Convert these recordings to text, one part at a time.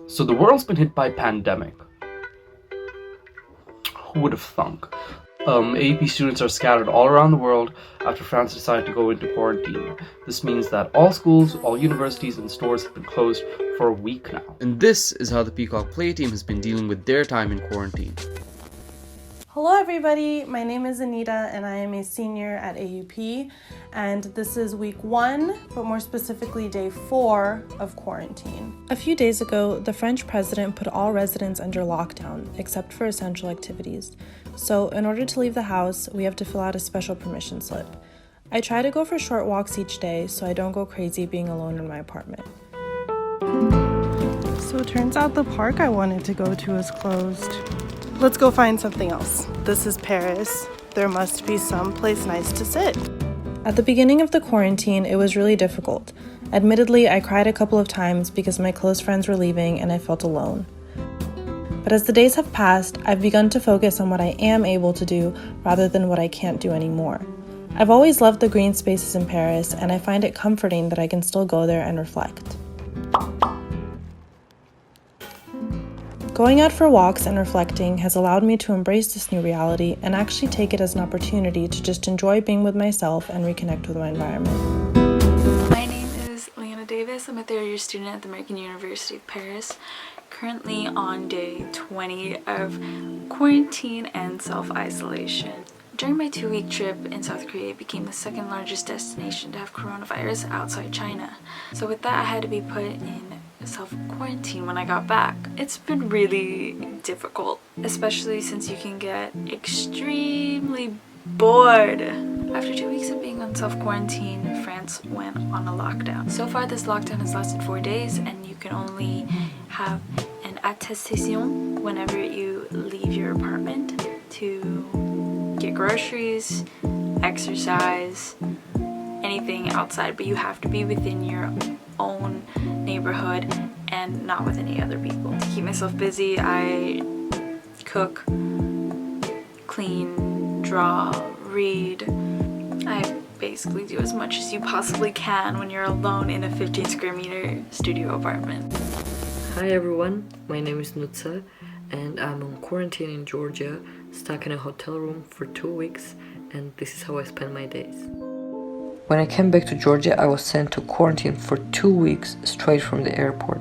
So the world's been hit by pandemic. Who would have thunk? AUP students are scattered all around the world after France decided to go into quarantine. This means that all schools, all universities, and stores have been closed for a week now. And this is how the Peacock Play team has been dealing with their time in quarantine. Hello everybody, my name is Anita and I am a senior at AUP, and this is week 1, but more specifically day 4 of quarantine. A few days ago, the French president put all residents under lockdown except for essential activities. So in order to leave the house, we have to fill out a special permission slip. I try to go for short walks each day so I don't go crazy being alone in my apartment. So it turns out the park I wanted to go to is closed. Let's go find something else. This is Paris. There must be some place nice to sit. At the beginning of the quarantine, it was really difficult. Admittedly, I cried a couple of times because my close friends were leaving and I felt alone. But as the days have passed, I've begun to focus on what I am able to do rather than what I can't do anymore. I've always loved the green spaces in Paris, and I find it comforting that I can still go there and reflect. Going out for walks and reflecting has allowed me to embrace this new reality and actually take it as an opportunity to just enjoy being with myself and reconnect with my environment. My name is Leanna Davis. I'm a third-year student at the American University of Paris, currently on day 20 of quarantine and self-isolation. During my 2-week trip in South Korea, it became the second largest destination to have coronavirus outside China. So with that, I had to be put in self-quarantine when I got back. It's been really difficult, especially since you can get extremely bored. After 2 weeks of being on self-quarantine, France went on a lockdown. So far, this lockdown has lasted 4 days, and you can only have an attestation whenever you leave your apartment to get groceries, exercise, anything outside, but you have to be within your own neighborhood and not with any other people. To keep myself busy, I cook, clean, draw, read. I basically do as much as you possibly can when you're alone in a 15 square meter studio apartment. Hi everyone, my name is Nutsa and I'm on quarantine in Georgia, stuck in a hotel room for 2 weeks, and this is how I spend my days. When I came back to Georgia, I was sent to quarantine for 2 weeks straight from the airport.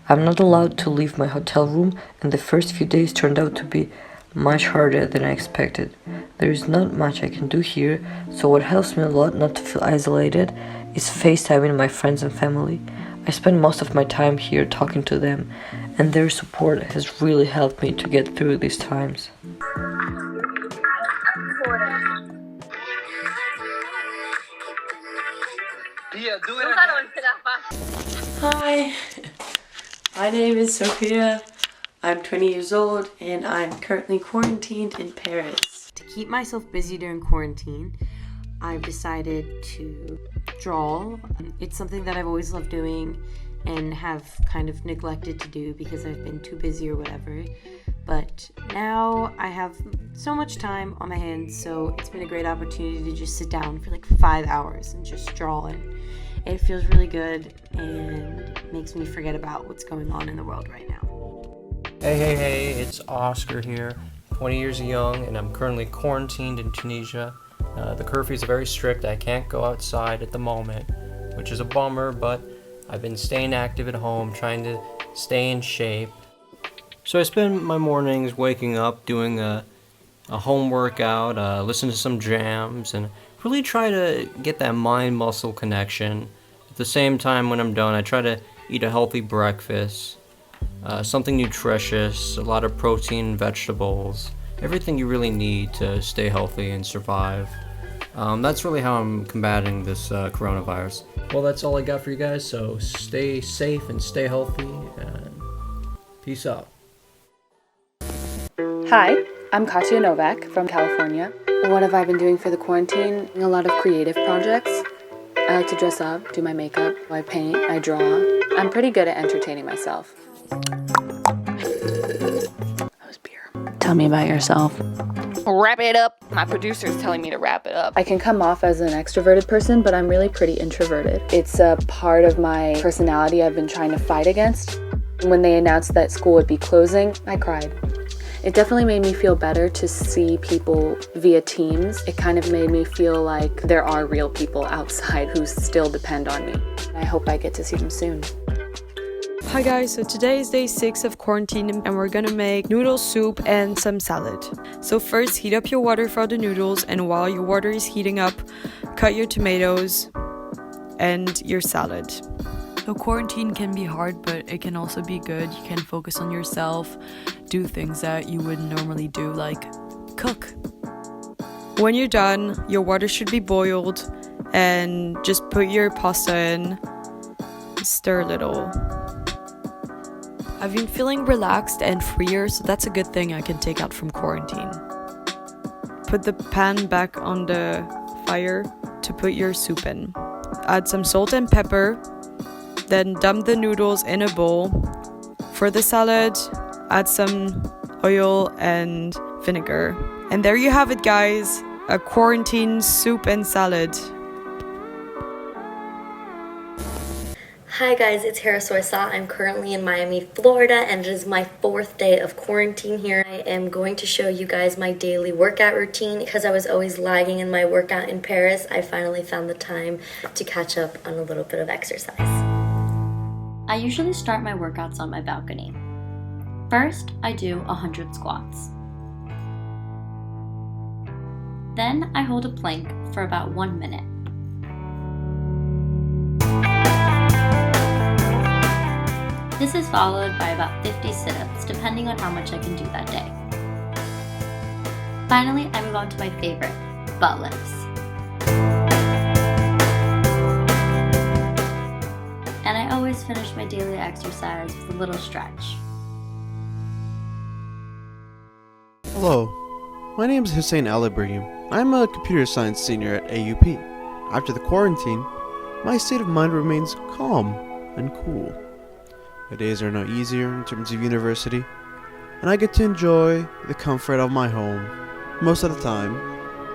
I'm not allowed to leave my hotel room, and the first few days turned out to be much harder than I expected. There is not much I can do here, so what helps me a lot not to feel isolated is FaceTiming my friends and family. I spend most of my time here talking to them, and their support has really helped me to get through these times. Hi, my name is Sophia. I'm 20 years old and I'm currently quarantined in Paris. To keep myself busy during quarantine, I've decided to draw. It's something that I've always loved doing and have kind of neglected to do because I've been too busy or whatever. But now I have so much time on my hands, so it's been a great opportunity to just sit down for like 5 hours and just draw, and it feels really good and makes me forget about what's going on in the world right now. Hey, it's Oscar here, 20 years young, and I'm currently quarantined in Tunisia. The curfews are very strict. I can't go outside at the moment, which is a bummer, but I've been staying active at home, trying to stay in shape. So I spend my mornings waking up, doing a home workout, listen to some jams, and really try to get that mind-muscle connection. At the same time, when I'm done, I try to eat a healthy breakfast, something nutritious, a lot of protein, vegetables, everything you really need to stay healthy and survive. That's really how I'm combating this coronavirus. Well, that's all I got for you guys, so stay safe and stay healthy, and peace out. Hi, I'm Katya Novak from California. What have I been doing for the quarantine? A lot of creative projects. I like to dress up, do my makeup, I paint, I draw. I'm pretty good at entertaining myself. That was beer. Tell me about yourself. Wrap it up. My producer's telling me to wrap it up. I can come off as an extroverted person, but I'm really pretty introverted. It's a part of my personality I've been trying to fight against. When they announced that school would be closing, I cried. It definitely made me feel better to see people via Teams. It kind of made me feel like there are real people outside who still depend on me. I hope I get to see them soon. Hi guys, so today is day 6 of quarantine and we're gonna make noodle soup and some salad. So first, heat up your water for the noodles, and while your water is heating up, cut your tomatoes and your salad. So quarantine can be hard, but it can also be good. You can focus on yourself, do things that you wouldn't normally do, like cook. When you're done, your water should be boiled, and just put your pasta in, stir a little. I've been feeling relaxed and freer, so that's a good thing I can take out from quarantine. Put the pan back on the fire to put your soup in. Add some salt and pepper. Then dump the noodles in a bowl. For the salad, add some oil and vinegar. And there you have it, guys. A quarantine soup and salad. Hi guys, it's Hera Soisa. I'm currently in Miami, Florida, and it is my 4th day of quarantine here. I am going to show you guys my daily workout routine. Because I was always lagging in my workout in Paris, I finally found the time to catch up on a little bit of exercise. I usually start my workouts on my balcony. First, I do 100 squats. Then I hold a plank for about 1 minute. This is followed by about 50 sit-ups, depending on how much I can do that day. Finally, I move on to my favorite, butt lifts. And I always finish my daily exercise with a little stretch. Hello, my name is Hussein Al Ibrahim. I'm a computer science senior at AUP. After the quarantine, my state of mind remains calm and cool. The days are now easier in terms of university, and I get to enjoy the comfort of my home. Most of the time,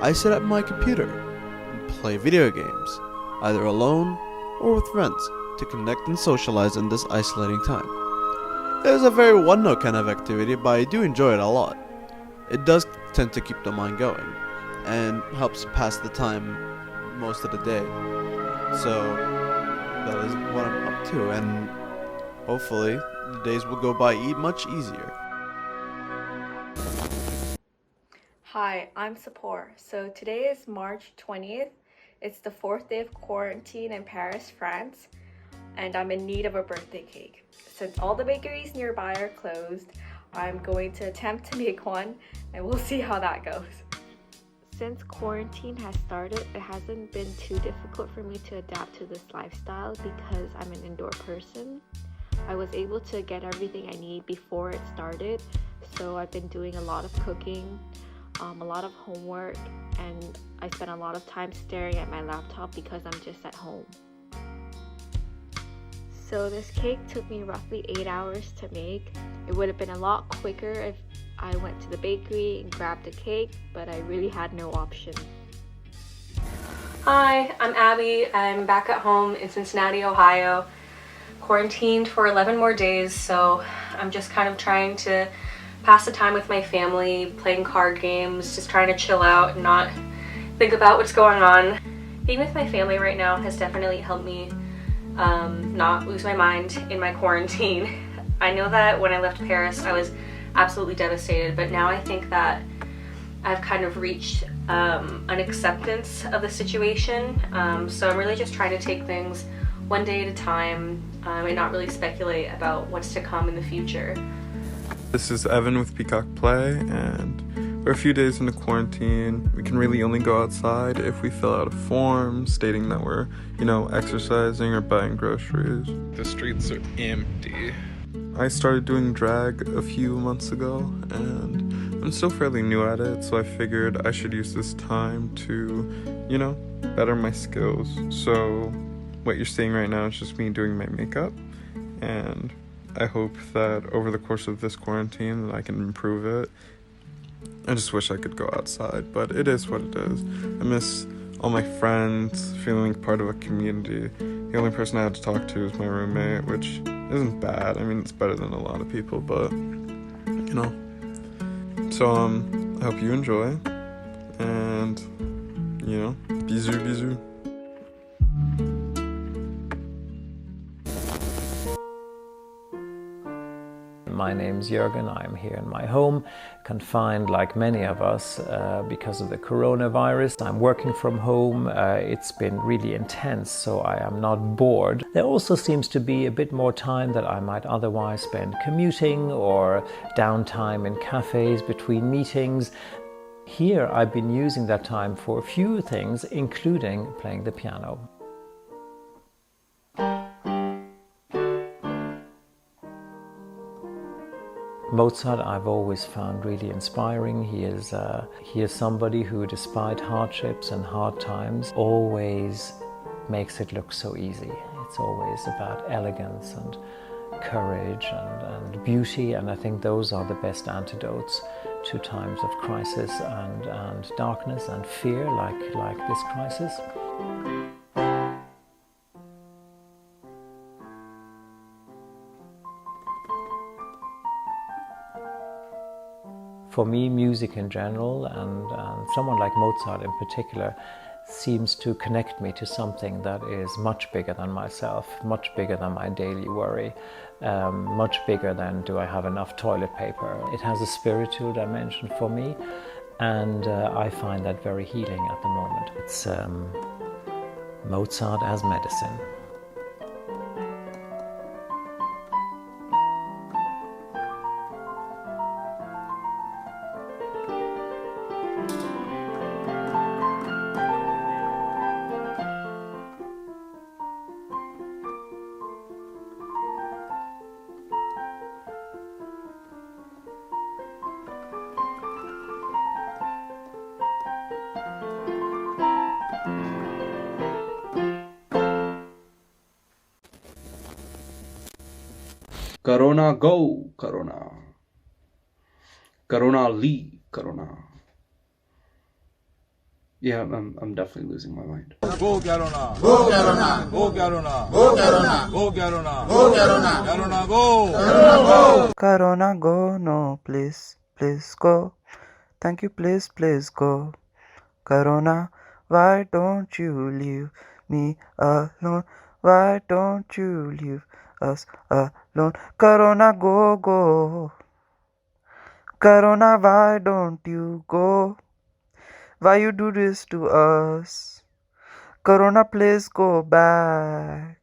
I sit at my computer and play video games, either alone or with friends, to connect and socialize in this isolating time. It is a very one-note kind of activity, but I do enjoy it a lot. It does tend to keep the mind going, and helps pass the time most of the day. So, that is what I'm up to, and hopefully, the days will go by much easier. Hi, I'm Sapor. So today is March 20th. It's the 4th day of quarantine in Paris, France, and I'm in need of a birthday cake. Since all the bakeries nearby are closed, I'm going to attempt to make one, and we'll see how that goes. Since quarantine has started, it hasn't been too difficult for me to adapt to this lifestyle because I'm an indoor person. I was able to get everything I need before it started, so I've been doing a lot of cooking, a lot of homework, and I spent a lot of time staring at my laptop because I'm just at home. So this cake took me roughly 8 hours to make. It would have been a lot quicker if I went to the bakery and grabbed a cake, but I really had no option. Hi, I'm Abby. I'm back at home in Cincinnati, Ohio. Quarantined for 11 more days, so I'm just kind of trying to pass the time with my family, playing card games, just trying to chill out and not think about what's going on. Being with my family right now has definitely helped me not lose my mind in my quarantine. I know that when I left Paris I was absolutely devastated, but now I think that I've kind of reached an acceptance of the situation, so I'm really just trying to take things one day at a time and not really speculate about what's to come in the future. This is Evan with Peacock Play, and we're a few days into quarantine. We can really only go outside if we fill out a form stating that we're, exercising or buying groceries. The streets are empty. I started doing drag a few months ago, and I'm still fairly new at it, so I figured I should use this time to, better my skills. So what you're seeing right now is just me doing my makeup, and I hope that over the course of this quarantine that I can improve it. I just wish I could go outside, but it is what it is. I miss all my friends, feeling like part of a community. The only person I had to talk to is my roommate, which isn't bad. I mean, it's better than a lot of people, but you know. So I hope you enjoy, and you know, bisous, bisous. My name's Jürgen. I'm here in my home, confined like many of us because of the coronavirus. I'm working from home. It's been really intense, so I am not bored. There also seems to be a bit more time that I might otherwise spend commuting or downtime in cafes between meetings. Here I've been using that time for a few things, including playing the piano. Mozart I've always found really inspiring. He is somebody who, despite hardships and hard times, always makes it look so easy. It's always about elegance and courage and beauty, and I think those are the best antidotes to times of crisis and darkness and fear like this crisis. For me, music in general and someone like Mozart in particular seems to connect me to something that is much bigger than myself, much bigger than my daily worry, much bigger than do I have enough toilet paper. It has a spiritual dimension for me, and I find that very healing at the moment. It's Mozart as medicine. Corona, go, Corona. Corona, leave, Corona. Yeah, I'm definitely losing my mind. Go Corona! Go Corona! Go Corona! Go Corona! Go Corona! Go Corona! Corona, go! Corona, go! Corona, go, no, please, please go. Thank you, please, please go. Corona, why don't you leave me alone? Why don't you leave us alone? Corona, go, go. Corona, why don't you go? Why you do this to us? Corona, please go back.